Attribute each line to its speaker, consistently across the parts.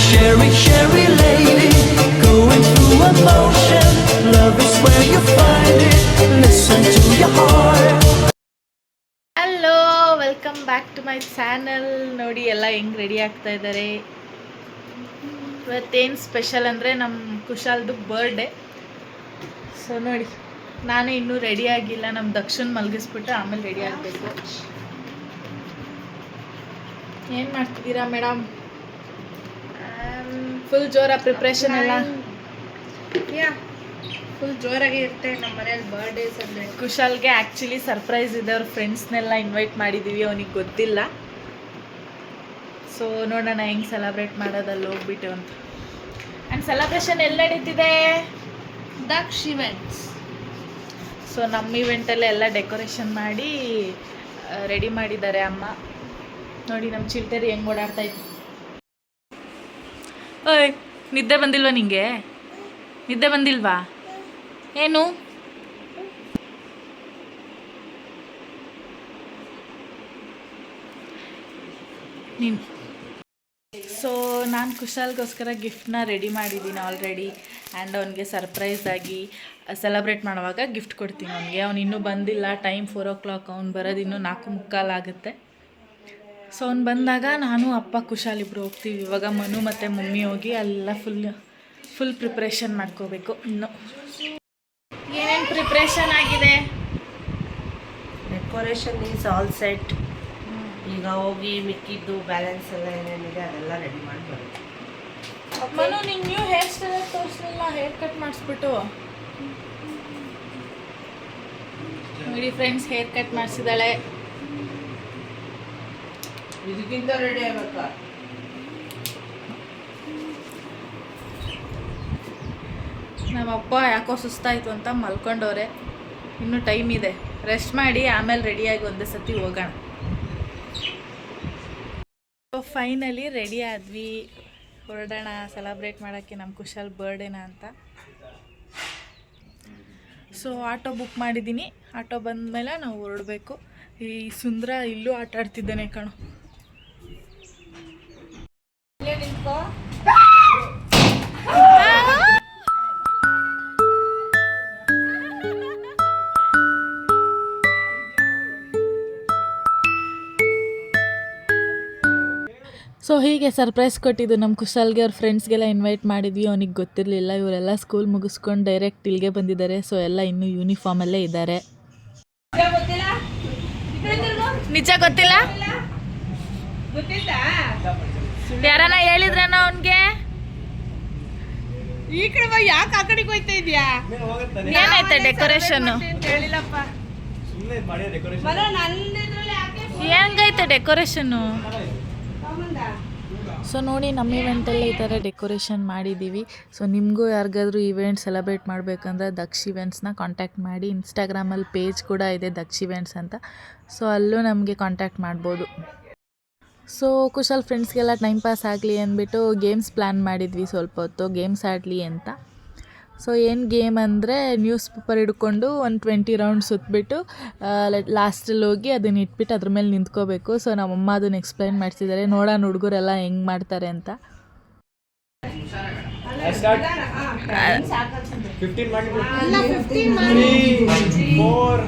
Speaker 1: Sherry, Sherry lady, going through emotion. Love is where you find it. Listen to your heart.
Speaker 2: Hello, welcome back to my channel. ನೋಡಿ ಎಲ್ಲ ಹೆಂಗೆ ready ಆಗ್ತಾ ಇದ್ದಾರೆ. ಇವತ್ತೇನು special ಅಂದರೆ ನಮ್ಮ ಕುಶಾಲ್ದು ಬರ್ಡೇ. ಸೊ ನೋಡಿ, ನಾನು ಇನ್ನೂ ರೆಡಿ ಆಗಿಲ್ಲ. ನಮ್ಮ ದಕ್ಷಿಣ ಮಲಗಿಸ್ಬಿಟ್ಟು ಆಮೇಲೆ ರೆಡಿ ಆಗಬೇಕು. ಏನು ಮಾಡ್ತಿದ್ದೀರಾ ಮೇಡಮ್? ಫುಲ್ ಜೋರ ಪ್ರಿಪ್ರೇಷನ್ ಎಲ್ಲ?
Speaker 3: ಫುಲ್ ಜೋರಾಗಿ ಇರುತ್ತೆ ನಮ್ಮ ಮನೇಲಿ ಬರ್ಡೇಸ್ ಅಂದರೆ.
Speaker 2: ಕುಶಾಲ್ಗೆ ಆ್ಯಕ್ಚುಲಿ ಸರ್ಪ್ರೈಸ್ ಇದೆ. ಅವ್ರ ಫ್ರೆಂಡ್ಸ್ನೆಲ್ಲ ಇನ್ವೈಟ್ ಮಾಡಿದ್ದೀವಿ, ಅವನಿಗೆ ಗೊತ್ತಿಲ್ಲ. ಸೊ ನೋಡೋಣ ಹೆಂಗೆ ಸೆಲೆಬ್ರೇಟ್ ಮಾಡೋದಲ್ಲಿ ಹೋಗ್ಬಿಟ್ಟು ಅಂತ. ಆ್ಯಂಡ್ ಸೆಲೆಬ್ರೇಷನ್ ಎಲ್ಲಿ ನಡೀತಿದೆ?
Speaker 3: ದಕ್ಷ ಇವೆಂಟ್ಸ್.
Speaker 2: ಸೊ ನಮ್ಮ ಇವೆಂಟಲ್ಲೇ ಎಲ್ಲ ಡೆಕೋರೇಷನ್ ಮಾಡಿ ರೆಡಿ ಮಾಡಿದ್ದಾರೆ ಅಮ್ಮ. ನೋಡಿ ನಮ್ಮ ಚಿಲ್ಟರಿ ಹೆಂಗೆ ಓಡಾಡ್ತಾ ಇತ್ತು. ಓಯ್, ನಿದ್ದೆ ಬಂದಿಲ್ವಾ ನಿಂಗೆ? ನಿದ್ದೆ ಬಂದಿಲ್ವಾ? ಏನು ನೀನು? ಸೊ ನಾನು ಕುಶಾಲ್ಗೋಸ್ಕರ ಗಿಫ್ಟ್ನ ರೆಡಿ ಮಾಡಿದ್ದೀನಿ ಆಲ್ರೆಡಿ. ಆ್ಯಂಡ್ ಅವನಿಗೆ ಸರ್ಪ್ರೈಸ್ ಆಗಿ ಸೆಲೆಬ್ರೇಟ್ ಮಾಡುವಾಗ ಗಿಫ್ಟ್ ಕೊಡ್ತೀನಿ ಅವನಿಗೆ. ಅವ್ನು ಇನ್ನೂ ಬಂದಿಲ್ಲ. Time 4 o'clock. ಅವ್ನು ಬರೋದು ಇನ್ನೂ 4:45 ಆಗುತ್ತೆ. ಸೊ ಅವ್ನು ಬಂದಾಗ ನಾನು ಅಪ್ಪ ಕುಶಾಲ್ ಇಬ್ಬರು ಹೋಗ್ತೀವಿ. ಇವಾಗ ಮನು ಮತ್ತು ಮಮ್ಮಿ ಹೋಗಿ ಅಲ್ಲೆಲ್ಲ ಫುಲ್ ಪ್ರಿಪ್ರೇಷನ್ ಮಾಡ್ಕೋಬೇಕು. ಇನ್ನು ಏನೇನು ಪ್ರಿಪ್ರೇಷನ್ ಆಗಿದೆ?
Speaker 3: Decoration is all set. ಈಗ ಹೋಗಿ ಮಿಕ್ಕಿದ್ದು ಬ್ಯಾಲೆನ್ಸ್ ಎಲ್ಲ ಏನೇನಿದೆ ಅದೆಲ್ಲ ರೆಡಿ ಮಾಡಿ ಬರುತ್ತೆ.
Speaker 2: ಮನು, ನಿಂಗೆ ನ್ಯೂ ಹೇರ್ ಸ್ಟೈಲ್ ತೋರಿಸಲಿಲ್ಲ? ಹೇರ್ ಕಟ್ ಮಾಡಿಸ್ಬಿಟ್ಟು ನೋಡಿ ಫ್ರೆಂಡ್ಸ್, ಹೇರ್ ಕಟ್ ಮಾಡಿಸಿದಾಳೆ.
Speaker 3: ಇದಕ್ಕಿಂತ ರೆಡಿ ಆಗ್ಬೇಕಾ?
Speaker 2: ನಮ್ಮಪ್ಪ ಯಾಕೋ ಸುಸ್ತಾಯಿತು ಅಂತ ಮಲ್ಕೊಂಡವ್ರೆ. ಇನ್ನೂ ಟೈಮ್ ಇದೆ, ರೆಸ್ಟ್ ಮಾಡಿ ಆಮೇಲೆ ರೆಡಿಯಾಗಿ ಒಂದೇ ಸತಿ ಹೋಗೋಣ. ಸೊ ಫೈನಲಿ ರೆಡಿ ಆದ್ವಿ, ಹೊರಡೋಣ ಸೆಲೆಬ್ರೇಟ್ ಮಾಡೋಕ್ಕೆ ನಮ್ಮ ಕುಶಾಲ್ ಬರ್ಡೇನ ಅಂತ. ಸೊ ಆಟೋ ಬುಕ್ ಮಾಡಿದ್ದೀನಿ. ಆಟೋ ಬಂದಮೇಲೆ ನಾವು ಹೊರಡಬೇಕು. ಈ ಸುಂದರ ಇಲ್ಲೂ ಆಟ ಆಡ್ತಿದ್ದಾನೆ ಕಣೋ. ಸೊ ಹೀಗೆ ಸರ್ಪ್ರೈಸ್ ಕೊಟ್ಟಿದ್ದು ನಮ್ಮ ಕುಶಾಲ್ಗೆ. ಅವ್ರ ಫ್ರೆಂಡ್ಸ್ಗೆಲ್ಲ ಇನ್ವೈಟ್ ಮಾಡಿದ್ವಿ. ಅವನಿಗೆ ಗೊತ್ತಿರಲಿಲ್ಲ. ಇವರೆಲ್ಲ ಸ್ಕೂಲ್ ಮುಗಿಸ್ಕೊಂಡು ಡೈರೆಕ್ಟ್ ಇಲ್ಲಿಗೆ ಬಂದಿದ್ದಾರೆ. ಸೊ ಎಲ್ಲ ಇನ್ನೂ ಯೂನಿಫಾರ್ಮಲ್ಲೇ ಇದ್ದಾರೆ. ನಿಜ ಗೊತ್ತಿಲ್ಲ? ಯಾರನ್ನ ಹೇಳಿದ್ರನ ಅವನಿಗೆ?
Speaker 3: ಈ ಕಡೆ ಯಾಕೆ ಆ ಕಡೆಗೆ ಹೋಗ್ತಾ ಇದೆಯಾ?
Speaker 2: ಏನಾಯ್ತು ಡೆಕೋರೇಷನ್?
Speaker 3: ಹೇಳಿಲ್ಲಪ್ಪ.
Speaker 2: ಹೆಂಗೈತೆ ಡೆಕೋರೇಷನ್ನು? ಸೊ ನೋಡಿ, ನಮ್ಮ ಇವೆಂಟಲ್ಲೇ ಈ ಥರ ಡೆಕೋರೇಷನ್ ಮಾಡಿದ್ದೀವಿ. ಸೊ ನಿಮಗೂ ಯಾರಿಗಾದ್ರೂ ಇವೆಂಟ್ ಸೆಲೆಬ್ರೇಟ್ ಮಾಡಬೇಕಂದ್ರೆ ದಕ್ಷ ಇವೆಂಟ್ಸ್ನ ಕಾಂಟ್ಯಾಕ್ಟ್ ಮಾಡಿ. ಇನ್ಸ್ಟಾಗ್ರಾಮಲ್ಲಿ ಪೇಜ್ ಕೂಡ ಇದೆ ದಕ್ಷ ಇವೆಂಟ್ಸ್ ಅಂತ. ಸೊ ಅಲ್ಲೂ ನಮಗೆ ಕಾಂಟ್ಯಾಕ್ಟ್ ಮಾಡ್ಬೋದು. ಸೊ ಕುಶಾಲ್ ಫ್ರೆಂಡ್ಸ್ಗೆಲ್ಲ ಟೈಮ್ ಪಾಸ್ ಆಗಲಿ ಅಂದ್ಬಿಟ್ಟು ಗೇಮ್ಸ್ ಪ್ಲ್ಯಾನ್ ಮಾಡಿದ್ವಿ. ಸ್ವಲ್ಪ ಹೊತ್ತು ಗೇಮ್ಸ್ ಆಡಲಿ ಅಂತ. ಸೊ ಏನು ಗೇಮ್ ಅಂದರೆ, ನ್ಯೂಸ್ ಪೇಪರ್ ಹಿಡ್ಕೊಂಡು ಒಂದು 20 ರೌಂಡ್ ಸುತ್ತಬಿಟ್ಟು ಲಾಸ್ಟಲ್ಲಿ ಹೋಗಿ ಅದನ್ನ ಇಟ್ಬಿಟ್ಟು ಅದ್ರ ಮೇಲೆ ನಿಂತ್ಕೋಬೇಕು. ಸೊ ನಮ್ಮಮ್ಮ ಅದನ್ನು ಎಕ್ಸ್ಪ್ಲೈನ್ ಮಾಡ್ತಿದ್ದಾರೆ. ನೋಡೋಣ ಹುಡುಗರೆಲ್ಲ ಹೆಂಗೆ ಮಾಡ್ತಾರೆ ಅಂತ.
Speaker 4: 15 ಮಾಡಿ 3 4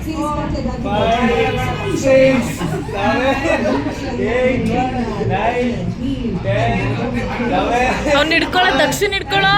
Speaker 4: 5 6 7 8 9 10 11.
Speaker 2: ಅವ್ನು ಹಿಡ್ಕೊಳ್ಳೋ, ದಕ್ಷಿಣ ಹಿಡ್ಕೊಳ್ಳೋ.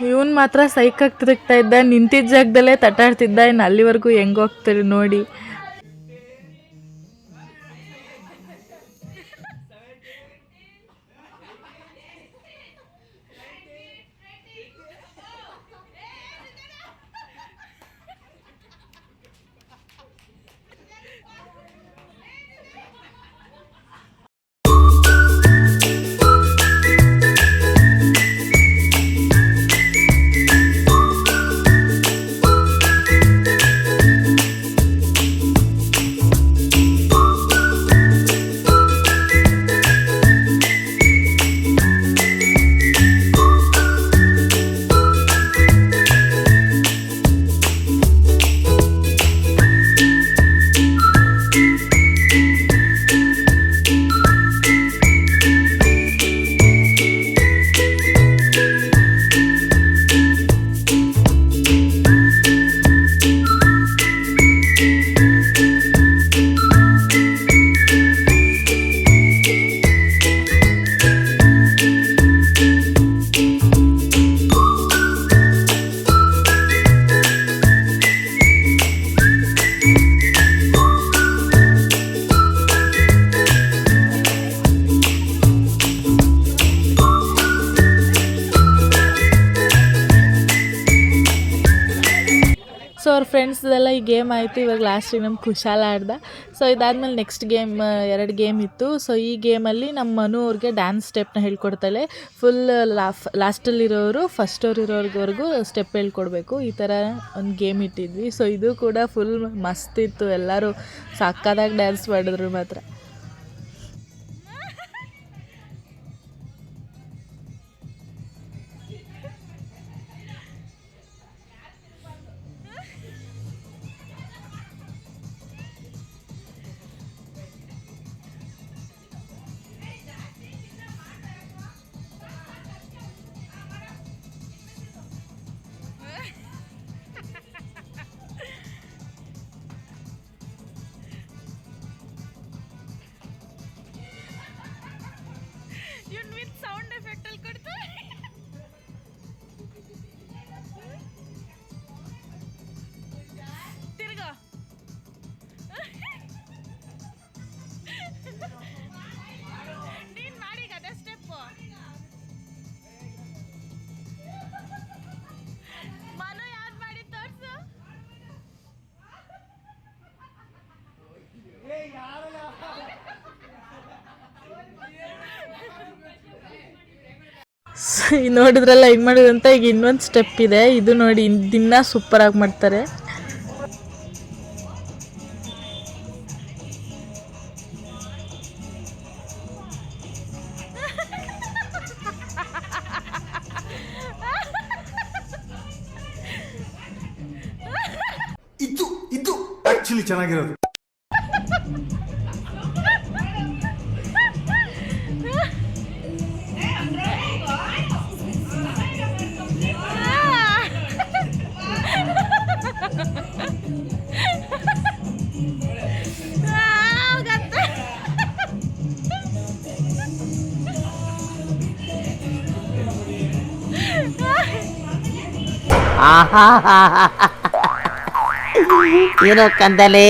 Speaker 2: ಇವನು ಮಾತ್ರ ಸೈಕಾಗಿ ತಿರುಗ್ತಾ ಇದ್ದ. ನಿಂತಿದ್ದ ಜಾಗದಲ್ಲೇ ತಟಾಡ್ತಿದ್ದ. ಇನ್ನು ಅಲ್ಲಿವರೆಗೂ ಹೆಂಗೆ ಹೋಗ್ತಾರೆ ನೋಡಿ. ಅವ್ರ ಫ್ರೆಂಡ್ಸ್ದೆಲ್ಲ ಈ ಗೇಮ್ ಆಯಿತು. ಇವಾಗ ಲಾಸ್ಟಿಗೆ ನಮ್ಮ ಕುಶಾಲ ಆಡ್ದ. ಸೊ ಇದಾದಮೇಲೆ ನೆಕ್ಸ್ಟ್ ಗೇಮ್ 2 ಗೇಮ್ ಇತ್ತು. ಸೊ ಈ ಗೇಮಲ್ಲಿ ನಮ್ಮ ಮನು ಅವ್ರಿಗೆ ಡ್ಯಾನ್ಸ್ ಸ್ಟೆಪ್ನ ಹೇಳ್ಕೊಡ್ತಾಳೆ. ಫುಲ್ ಲಾಸ್ಟಲ್ಲಿರೋರು ಫಸ್ಟ್ ಅವ್ರು ಇರೋರ್ವರೆಗೂ ಸ್ಟೆಪ್ ಹೇಳ್ಕೊಡ್ಬೇಕು. ಈ ಥರ ಒಂದು ಗೇಮ್ ಇಟ್ಟಿದ್ವಿ. ಸೊ ಇದು ಕೂಡ ಫುಲ್ ಮಸ್ತಿತ್ತು. ಎಲ್ಲರೂ ಸಕ್ಕತ್ತಾಗಿ ಡ್ಯಾನ್ಸ್ ಮಾಡಿದ್ರು ಮಾತ್ರ. ಸೌಂಡ್ ಎಫೆಕ್ಟ್ ಅಲ್ಲಿ ಕೊಡ್ತಾರೆ. ತಿರ್ಗಾ ನೀನ್ ಮಾಡಿ ಅದೇ ಸ್ಟೆಪ್. ಮನು ಯಾವ್ದು ಮಾಡಿ ತೋರ್ಸು. ನೋಡಿದ್ರಲ್ಲ ಹೆಂಗೆ ಮಾಡಿದಂತ. ಈಗ ಇನ್ನೊಂದು ಸ್ಟೆಪ್ ಇದೆ. ಇದು ನೋಡಿ ದಿನ ಸೂಪರಾಗಿ ಮಾಡ್ತಾರೆ.
Speaker 5: ಇದು ಆಕ್ಚುಲಿ ಚೆನ್ನಾಗಿರೋದು.
Speaker 3: ಏನೋ ಕಂದಲೇ.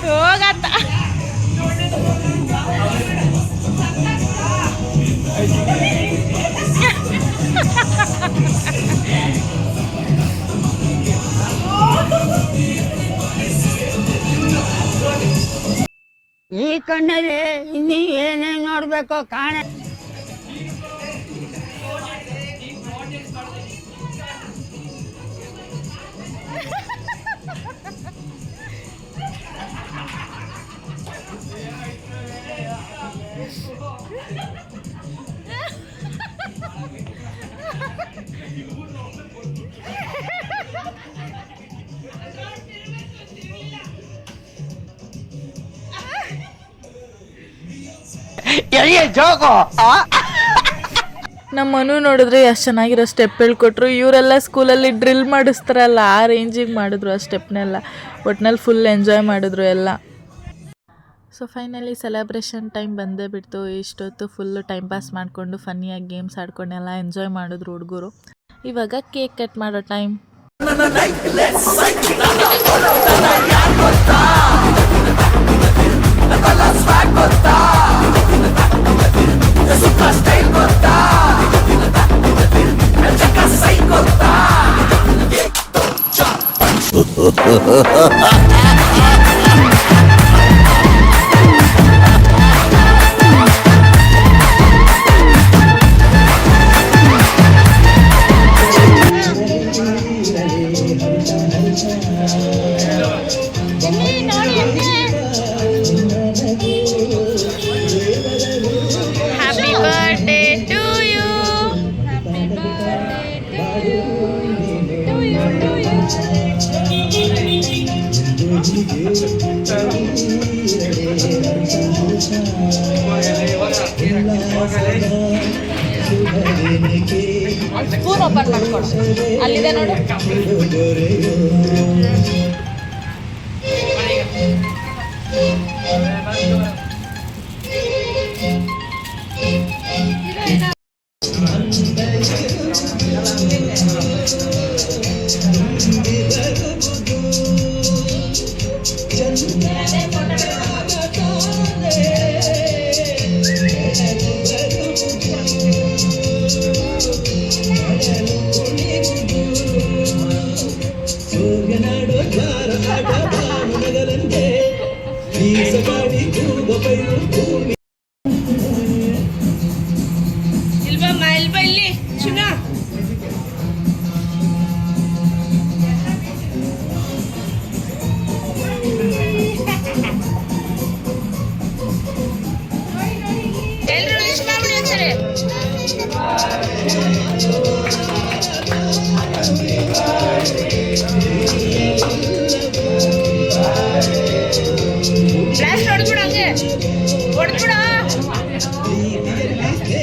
Speaker 2: ಹೋಗತ್ತ.
Speaker 6: ಈ ಕಣ್ಣಲ್ಲಿ ಇನ್ನೀ ಏನೇನು ನೋಡ್ಬೇಕೋ ಕಾಣ.
Speaker 2: ನಮ್ಮ ಮನು ನೋಡಿದ್ರೆ ಎಷ್ಟು ಚೆನ್ನಾಗಿರೋ ಸ್ಟೆಪ್ ಹೇಳ್ಕೊಟ್ರು. ಇವರೆಲ್ಲ ಸ್ಕೂಲಲ್ಲಿ ಡ್ರಿಲ್ ಮಾಡಿಸ್ತಾರಲ್ಲ ಆ ರೇಂಜಿಗೆ ಮಾಡಿದ್ರು ಆ ಸ್ಟೆಪ್ನೆಲ್ಲ. ಒಟ್ನಲ್ಲಿ ಫುಲ್ ಎಂಜಾಯ್ ಮಾಡಿದ್ರು ಎಲ್ಲ. ಸೊ ಫೈನಲಿ ಸೆಲೆಬ್ರೇಷನ್ ಟೈಮ್ ಬಂದೇ ಬಿಡ್ತು. ಇಷ್ಟೊತ್ತು ಫುಲ್ಲು ಟೈಮ್ ಪಾಸ್ ಮಾಡಿಕೊಂಡು ಫನ್ನಿಯಾಗಿ ಗೇಮ್ಸ್ ಆಡ್ಕೊಂಡೆಲ್ಲ ಎಂಜಾಯ್ ಮಾಡಿದ್ರು ಹುಡುಗರು. ಇವಾಗ ಕೇಕ್ ಕಟ್ ಮಾಡೋ time. Happy birthday to you. Happy birthday to you. Spoon open ಮಾಡ್ಕೊಡು. ಅಲ್ಲಿದೆ ನೋಡು.
Speaker 3: ಹೊಡ್ಬಿಡ.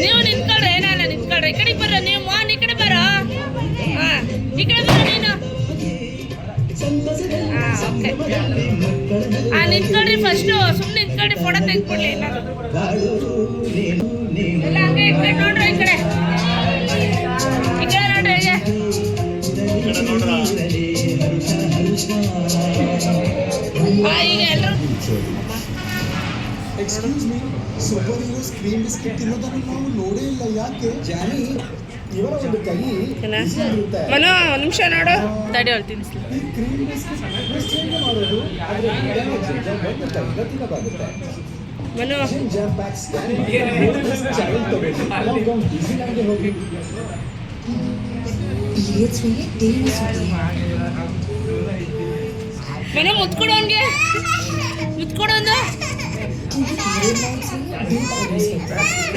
Speaker 3: ನೀವು ನಿಂತ್ಕೊಳ್ರಿ, ಏನಾನ ನಿಂತ್ಕೊಳ್ರಿ. ಈ ಕಡೆ ಬರ್ರ ನೀವು, ಮೋಹನ್ ಈ ಕಡೆ ಬರೋ. ಹಾಂ, ಈ ಕಡೆ ಬರೋ ನೀನು. ಹಾಂ, ಓಕೆ. ಹಾಂ, ನಿಂತ್ಕೊಳ್ರಿ ಫಸ್ಟು. ಸುಮ್ಮನೆ ನಿಂತ್ಕೊಳ್ರಿ, ಫೋಟೋ ತೆಗೆದ್ಬಿಡ್ಲಿ. ಎಲ್ಲ ಹಂಗೆ ಈ ಕಡೆ ನೋಡ್ರಿ, ಈ ಕಡೆ ನೋಡ್ರಿ ಹೇಗೆ. ಈಗ ಎಲ್ಲರೂ
Speaker 7: excuse me, super heroes cream biscuit ತಿನ್ನೋದನ್ನು ನಾವು ನೋಡೇ ಇಲ್ಲ. ಯಾಕೆ ಜಾನಿ? ಇವರ ಒಂದು ಕೈ ಇರುತ್ತೆ.
Speaker 3: ಮನು ಒಂದು ನಿಮಿಷ ನೋಡು.
Speaker 2: ತಡಿ ಹೇಳ್ತೀನಿ.
Speaker 7: ಈ ಕ್ರೀಮ್ ಬಿಸ್ಕೆಟ್ ಎಷ್ಟು ಹೇಗೆ ಮಾಡೋದು? ಆದರೆ ಜಿಂಜರ್ ಬಂದು ಕೈಯಿಂದ ತಿನ್ನಬಾಗುತ್ತೆ.
Speaker 3: Manu
Speaker 7: ginger pack scan channel ತಗೊಳ್ಳಿ. ನಾವು ಡಿಸಿಲ್ಯಾಂಡ್ಗೆ ಹೋಗಿ
Speaker 3: ಮನು ಮುತ್ಕೊಡು ಅವನಿಗೆ, ಮುತ್ಕೊಡು ಒಂದು.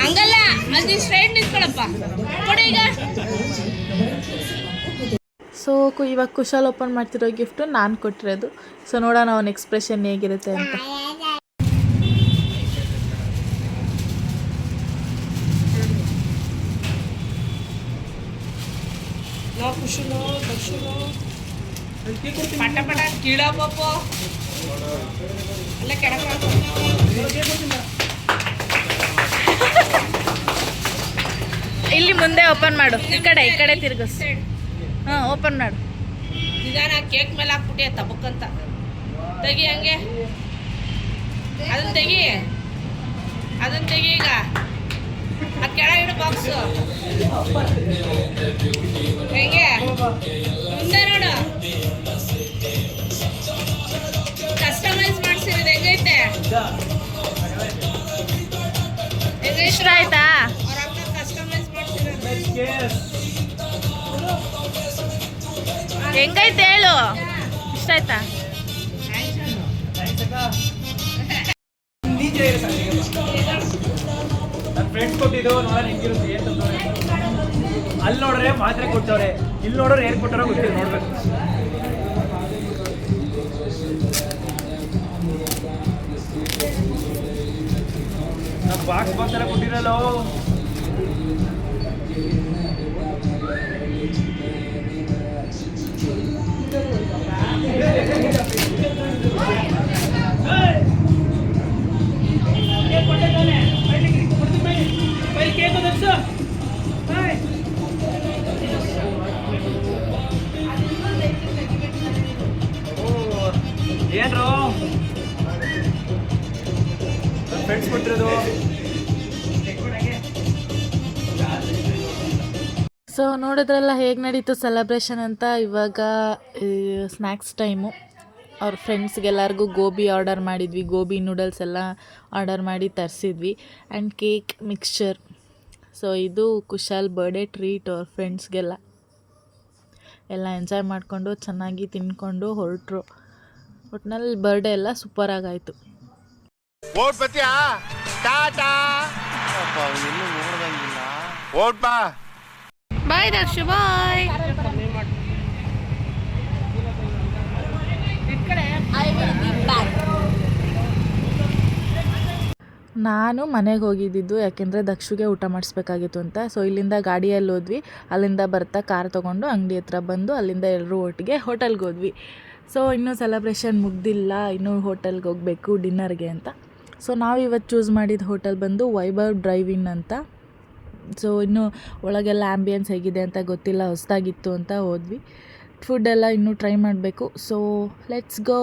Speaker 3: ಹಂಗಲ್ಲ, ಅಲ್ಲಿ ಸ್ಟ್ರೈಟ್ ನಿಂತ್ಕೊಳಪ್ಪ. ಕೊಡಿ ಈಗ.
Speaker 2: ಸೊ ಇವಾಗ ಕುಶಾಲ್ ಓಪನ್ ಮಾಡ್ತಿರೋ ಗಿಫ್ಟು ನಾನು ಕೊಟ್ಟಿರೋದು. ಸೊ ನೋಡೋಣ ಅವನ ಎಕ್ಸ್ಪ್ರೆಷನ್ ಹೇಗಿರುತ್ತೆ ಅಂತ.
Speaker 3: ಖುಷಿನೋ ಖುಷಿನೋ ಪಟ ಪಟ ಕೀಳಪ್ಪ. ಅಲ್ಲ ಕೆಳಗೆ
Speaker 2: ಇಲ್ಲಿ ಮುಂದೆ ಓಪನ್ ಮಾಡು. ಈ ಕಡೆ ತಿರ್ಗಸ್. ಹಾಂ, ಓಪನ್ ಮಾಡು.
Speaker 3: ಈಗ ನಾ ಕೇಕ್ ಮೇಲೆ ಹಾಕ್ಬಿಟ್ಟೆ ತಬಕ್ಕಂತ. ತೆಗಿ ಹಂಗೆ, ಅದನ್ನ ತೆಗಿ ಈಗ. ಆ ಕೆಳಗಿಡ ಬಾಕ್ಸು ಹೆಂಗೆ ಮುಂದೆ ನೋಡು. ಕಸ್ಟಮೈಸ್ ಮಾಡ್ಸಿರೋದು ಹೆಂಗೈತೆ?
Speaker 2: ಇಷ್ಟ ಆಯ್ತಾ?
Speaker 3: ಅವ್ರ ಅಕ್ಕ ಕಸ್ಟಮೈಸ್ ಮಾಡ್ಸಿರೋದು
Speaker 2: ಹೆಂಗೈತೆ ಹೇಳು. ಇಷ್ಟ ಆಯ್ತಾ?
Speaker 4: ನನ್ನ ಫ್ರೆಂಡ್ಸ್ ಕೊಟ್ಟಿದ್ದು ನೋಡ ಹೆಂಗಿರುತ್ತೆ ಏನು ನೋಡಿ. ಅಲ್ಲಿ ನೋಡ್ರೆ ಮಾತ್ರೆ ಕೊಟ್ಟವ್ರೆ, ಇಲ್ಲಿ ನೋಡ್ರೆ ಏನು ಕೊಟ್ಟಾರೋ ಗೊತ್ತಿಲ್ಲ, ನೋಡ್ಬೇಕು. ನಮ್ಮ ಬಾಕ್ಸ್ ಎಲ್ಲ ಕೊಟ್ಟಿರಲ್ಲ. ಏನ್ರು ಫ್ರೆಂಡ್ಸ್ ಕೊಟ್ಟಿರೋದು.
Speaker 2: ಸೊ ನೋಡಿದ್ರಲ್ಲ ಹೇಗೆ ನಡೀತು ಸೆಲೆಬ್ರೇಷನ್ ಅಂತ. ಇವಾಗ ಸ್ನ್ಯಾಕ್ಸ್ ಟೈಮು. ಅವ್ರ ಫ್ರೆಂಡ್ಸ್ಗೆಲ್ಲರಿಗೂ ಗೋಬಿ ಆರ್ಡರ್ ಮಾಡಿದ್ವಿ. ಗೋಬಿ ನೂಡಲ್ಸ್ ಎಲ್ಲ ಆರ್ಡರ್ ಮಾಡಿ ತರಿಸಿದ್ವಿ. And cake, mixture. ಸೊ ಇದು ಕುಶಾಲ್ ಬರ್ಡೇ ಟ್ರೀಟ್. ಅವ್ರ ಫ್ರೆಂಡ್ಸ್ಗೆಲ್ಲ ಎಲ್ಲ ಎಂಜಾಯ್ ಮಾಡಿಕೊಂಡು ಚೆನ್ನಾಗಿ ತಿನ್ಕೊಂಡು ಹೊರಟರು. ಒಟ್ಟಿನಲ್ಲಿ ಬರ್ಡೇ ಎಲ್ಲ ಸೂಪರಾಗಾಯಿತು. ಬಾಯ್ ದರ್ಶು, ಬಾಯ್. ನಾನು ಮನೆಗೆ ಹೋಗಿದ್ದಿದ್ದು ಯಾಕೆಂದರೆ ದಕ್ಷುಗೆ ಊಟ ಮಾಡಿಸ್ಬೇಕಾಗಿತ್ತು ಅಂತ. ಸೊ ಇಲ್ಲಿಂದ ಗಾಡಿಯಲ್ಲಿ ಹೋದ್ವಿ. ಅಲ್ಲಿಂದ ಬರ್ತಾ ಕಾರ್ ತೊಗೊಂಡು ಅಂಗಡಿ ಹತ್ರ ಬಂದು ಅಲ್ಲಿಂದ ಎಲ್ಲರೂ ಒಟ್ಟಿಗೆ ಹೋಟೆಲ್ಗೆ ಹೋದ್ವಿ. ಸೊ ಇನ್ನೂ ಸೆಲೆಬ್ರೇಷನ್ ಮುಗ್ದಿಲ್ಲ, ಇನ್ನೂ ಹೋಟೆಲ್ಗೆ ಹೋಗಬೇಕು ಡಿನ್ನರ್ಗೆ ಅಂತ. ಸೊ ನಾವಿವತ್ತು ಚೂಸ್ ಮಾಡಿದ ಹೋಟೆಲ್ ಬಂದು ವೈಭವ್ ಡ್ರೈವ್ ಇನ್ ಅಂತ. ಸೊ ಇನ್ನೂ ಒಳಗೆಲ್ಲ ಆ್ಯಂಬಿಯನ್ಸ್ ಹೇಗಿದೆ ಅಂತ ಗೊತ್ತಿಲ್ಲ, ಹೊಸದಾಗಿತ್ತು ಅಂತ ಹೋದ್ವಿ. ಫುಡ್ಡೆಲ್ಲ ಇನ್ನೂ ಟ್ರೈ ಮಾಡಬೇಕು. So let's go.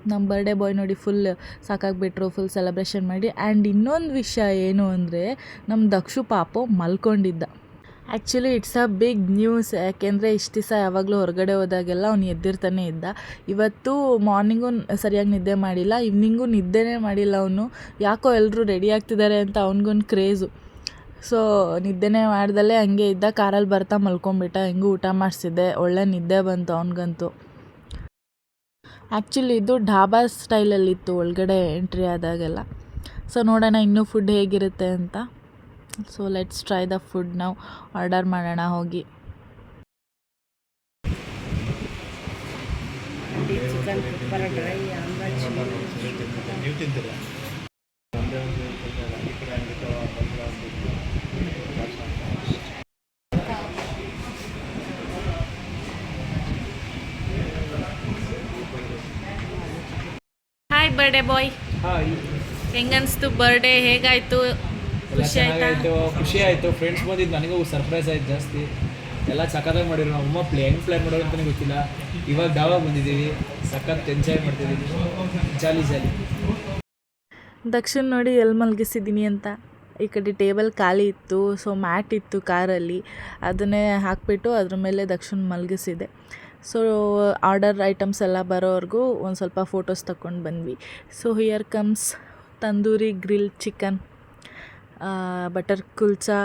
Speaker 2: ನಮ್ಮ ಬರ್ಡೇ ಬಾಯ್ ನೋಡಿ ಫುಲ್ ಸಾಕಾಗಿಬಿಟ್ರು, ಫುಲ್ ಸೆಲೆಬ್ರೇಷನ್ ಮಾಡಿ. ಆ್ಯಂಡ್ ಇನ್ನೊಂದು ವಿಷಯ ಏನು ಅಂದರೆ ನಮ್ಮ ದಕ್ಷು ಪಾಪು ಮಲ್ಕೊಂಡಿದ್ದ. Actually it's a big news. ಯಾಕೆಂದರೆ ಇಷ್ಟು ದಿವಸ ಯಾವಾಗಲೂ ಹೊರಗಡೆ ಹೋದಾಗೆಲ್ಲ ಅವ್ನು ಎದ್ದಿರ್ತಾನೆ ಇದ್ದ. ಇವತ್ತು ಮಾರ್ನಿಂಗು ಸರಿಯಾಗಿ ನಿದ್ದೆ ಮಾಡಿಲ್ಲ, ಈವ್ನಿಂಗು ನಿದ್ದೆನೇ ಮಾಡಿಲ್ಲ ಅವನು. ಯಾಕೋ ಎಲ್ಲರೂ ರೆಡಿ ಆಗ್ತಿದ್ದಾರೆ ಅಂತ ಅವ್ನಿಗೊಂದು ಕ್ರೇಜು. ಸೊ ನಿದ್ದೆನೇ ಮಾಡ್ದಲ್ಲೇ ಹಂಗೆ ಇದ್ದ. ಕಾರಲ್ಲಿ ಬರ್ತಾ ಮಲ್ಕೊಂಬಿಟ್ಟ. ಹೆಂಗೂ ಊಟ ಮಾಡಿಸಿದ್ದೆ, ಒಳ್ಳೆ ನಿದ್ದೆ ಬಂತು ಅವನಿಗಂತೂ. ಆ್ಯಕ್ಚುಲಿ ಇದು ಢಾಬಾ ಸ್ಟೈಲಲ್ಲಿತ್ತು ಒಳಗಡೆ ಎಂಟ್ರಿ ಆದಾಗೆಲ್ಲ. ಸೊ ನೋಡೋಣ ಇನ್ನೂ ಫುಡ್ ಹೇಗಿರುತ್ತೆ ಅಂತ. So let's try the food. ನಾವು ಆರ್ಡರ್ ಮಾಡೋಣ ಹೋಗಿ.
Speaker 3: Chicken pepper dry, omelette,
Speaker 2: birthday boy.
Speaker 4: ಹಾಂ,
Speaker 2: ಹೆಂಗನ್ಸ್ತು ಬರ್ಡೇ? ಹೇಗಾಯ್ತು? ಖುಷಿ ಆಯ್ತಾ?
Speaker 4: ಖುಷಿ ಆಯಿತು. ಫ್ರೆಂಡ್ಸ್ ಬಂದಿದ್ದು ನನಗೂ ಸರ್ಪ್ರೈಸ್ ಆಯ್ತು ಜಾಸ್ತಿ. ಎಲ್ಲ ಸಖತ್ತಾಗಿ ಮಾಡಿದ್ರು. ನಾವು ಅಮ್ಮ ಹೆಂಗೆ ಪ್ಲ್ಯಾನ್ ಮಾಡೋರು ಅಂತಲೇ ಗೊತ್ತಿಲ್ಲ. ಇವಾಗ ದಾವಾಗ ಬಂದಿದ್ದೀವಿ, ಸಖತ್ ಎಂಜಾಯ್ ಮಾಡ್ತಿದ್ದೀವಿ, ಜಾಲಿ.
Speaker 2: ದಕ್ಷಿಣ್ ನೋಡಿ ಎಲ್ಲಿ ಮಲಗಿಸಿದ್ದೀನಿ ಅಂತ. ಈ ಕಡೆ ಟೇಬಲ್ ಖಾಲಿ ಇತ್ತು, ಸೊ ಮ್ಯಾಟ್ ಇತ್ತು ಕಾರಲ್ಲಿ, ಅದನ್ನೇ ಹಾಕಿಬಿಟ್ಟು ಅದ್ರ ಮೇಲೆ ದಕ್ಷಿಣ್ ಮಲಗಿಸಿದೆ. ಸೊ ಆರ್ಡರ್ ಐಟಮ್ಸ್ ಎಲ್ಲ ಬರೋವರೆಗೂ ಒಂದು ಸ್ವಲ್ಪ ಫೋಟೋಸ್ ತಗೊಂಡು ಬಂದ್ವಿ. So here comes tandoori grill chicken, butter kulcha,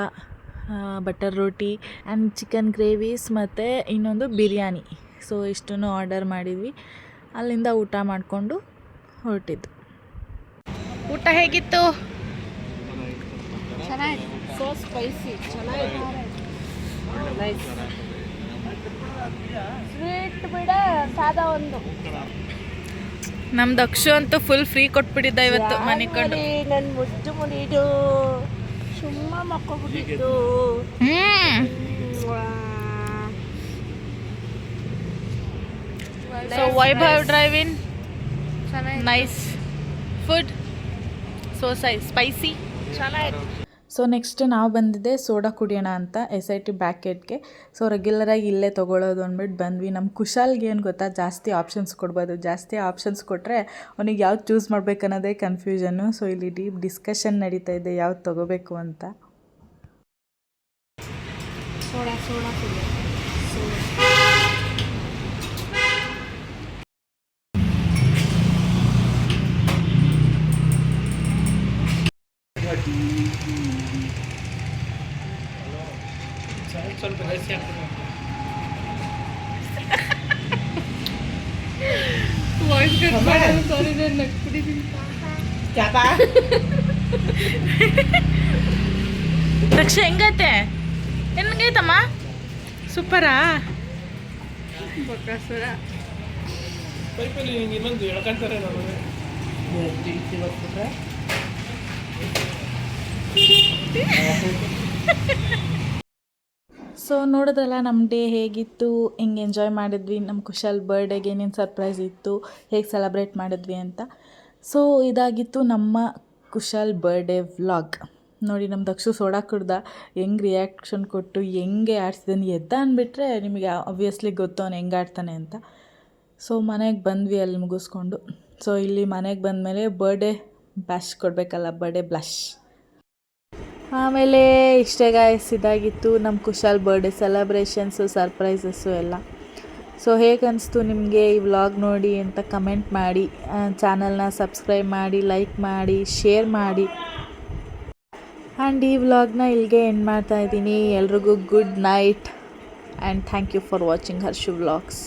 Speaker 2: butter roti and chicken gravies ಮತ್ತು ಇನ್ನೊಂದು ಬಿರಿಯಾನಿ. ಸೊ ಇಷ್ಟನ್ನು ಆರ್ಡರ್ ಮಾಡಿದ್ವಿ. ಅಲ್ಲಿಂದ ಊಟ ಮಾಡಿಕೊಂಡು ಹೊರಟಿದ್ದು. ಊಟ ಹೇಗಿತ್ತು?
Speaker 3: ಸೊ ಸ್ಪೈಸಿ, ಚೆನ್ನಾಗಿತ್ತು. ನೈಸ್. ಸ್ವೀಟ್ ಬಿಡ ಸಾದಾ ಒಂದು.
Speaker 2: ನಮ್ಮ ದಕ್ಷು ಅಂತೂ ಫುಲ್ ಫ್ರೀ ಕೊಟ್ಬಿಟ್ಟಿದ್ದ ಇವತ್ತು ಮನೆ ಕಂಡು.
Speaker 3: ನನ್ನ ಮುದ್ದು ಮುನಿದು ಸುಮ್ಮ ಮಕ್ಕೊಬಿಟ್ಟಿದ್ದು.
Speaker 2: So Vaibhav drive in, nice food, so spicy, ಚೆನ್ನಾಗಿತ್ತು. ಸೊ ನೆಕ್ಸ್ಟ್ ನಾವು ಬಂದಿದ್ದೆ ಸೋಡಾ ಕುಡಿಯೋಣ ಅಂತ SIT ಬ್ಯಾಕೆಟ್ಗೆ. ಸೊ ರೆಗ್ಯುಲರಾಗಿ ಇಲ್ಲೇ ತೊಗೊಳ್ಳೋದು ಅಂದ್ಬಿಟ್ಟು ಬಂದ್ವಿ. ನಮ್ಮ ಕುಶಾಲ್ಗೆ ಏನು ಗೊತ್ತಾ, ಜಾಸ್ತಿ ಆಪ್ಷನ್ಸ್ ಕೊಡ್ಬೋದು. ಜಾಸ್ತಿ ಆಪ್ಷನ್ಸ್ ಕೊಟ್ಟರೆ ಅವನಿಗೆ ಯಾವ್ದು ಚೂಸ್ ಮಾಡಬೇಕು ಅನ್ನೋದೇ ಕನ್ಫ್ಯೂಷನ್ನು. ಸೊ ಇಲ್ಲಿ ಡೀಪ್ ಡಿಸ್ಕಷನ್ ನಡೀತಾ ಇದೆ ಯಾವ್ದು ತೊಗೋಬೇಕು ಅಂತ.
Speaker 4: ಸ್ವಲ್ಪ ಜಾಸ್ತಿ ಆಗ್ತದೆ.
Speaker 2: ದಕ್ಷ ಹೆಂಗೈತೆ? ಹೆಂಗೈತಮ್ಮ? ಸೂಪರಾ?
Speaker 4: ಪೈಪಲ್ಲಿ ಹಿಂಗೆ ಇನ್ನೊಂದು ಎಳ್ಕೊಂತಾರೆ ನಮಗೆ.
Speaker 2: ಸೊ ನೋಡಿದ್ರಲ್ಲ ನಮ್ಮ ಡೇ ಹೇಗಿತ್ತು, ಹೆಂಗೆ ಎಂಜಾಯ್ ಮಾಡಿದ್ವಿ, ನಮ್ಮ ಕುಶಾಲ್ ಬರ್ಡೇಗೆ ಏನೇನು ಸರ್ಪ್ರೈಸ್ ಇತ್ತು, ಹೇಗೆ ಸೆಲೆಬ್ರೇಟ್ ಮಾಡಿದ್ವಿ ಅಂತ. ಸೊ ಇದಾಗಿತ್ತು ನಮ್ಮ ಕುಶಾಲ್ ಬರ್ಡೇ ವ್ಲಾಗ್. ನೋಡಿ ನಮ್ಮ ದಕ್ಷು ಸೋಡಾ ಕುಡ್ದ ಹೆಂಗೆ ರಿಯಾಕ್ಷನ್ ಕೊಟ್ಟು ಹೆಂಗೆ ಆಡ್ಸಿದ್ದಾನೆ. ಎದ್ದ ಅಂದ್ಬಿಟ್ರೆ ನಿಮಗೆ ಆಬ್ವಿಯಸ್ಲಿ ಗೊತ್ತು ಅವ್ನು ಹೆಂಗೆ ಆಡ್ತಾನೆ ಅಂತ. ಸೊ ಮನೆಗೆ ಬಂದ್ವಿ ಅಲ್ಲಿ ಮುಗಿಸ್ಕೊಂಡು. ಸೊ ಇಲ್ಲಿ ಮನೆಗೆ ಬಂದಮೇಲೆ ಬರ್ಡೇ ಬ್ಲಶ್ ಕೊಡಬೇಕಲ್ಲ, ಬರ್ಡೇ ಬ್ಲಶ್. ಆಮೇಲೆ ಇಷ್ಟೇ ಗಾಯ್ಸ್, ಇದಾಗಿತ್ತು ನಮ್ಮ ಕುಶಾಲ್ ಬರ್ಡೇ ಸೆಲೆಬ್ರೇಷನ್ಸು, ಸರ್ಪ್ರೈಸಸ್ಸು ಎಲ್ಲ. ಸೊ ಹೇಗೆ ಅನಿಸ್ತು ನಿಮಗೆ ಈ ವ್ಲಾಗ್ ನೋಡಿ ಅಂತ ಕಮೆಂಟ್ ಮಾಡಿ, ಚಾನಲ್ನ ಸಬ್ಸ್ಕ್ರೈಬ್ ಮಾಡಿ, ಲೈಕ್ ಮಾಡಿ, ಶೇರ್ ಮಾಡಿ. ಆ್ಯಂಡ್ ಈ ವ್ಲಾಗ್ನ ಇಲ್ಲಿಗೆ ಎಂಡ್ ಮಾಡ್ತಾಯಿದ್ದೀನಿ. ಎಲ್ರಿಗೂ good night and thank you for watching Harshu vlogs.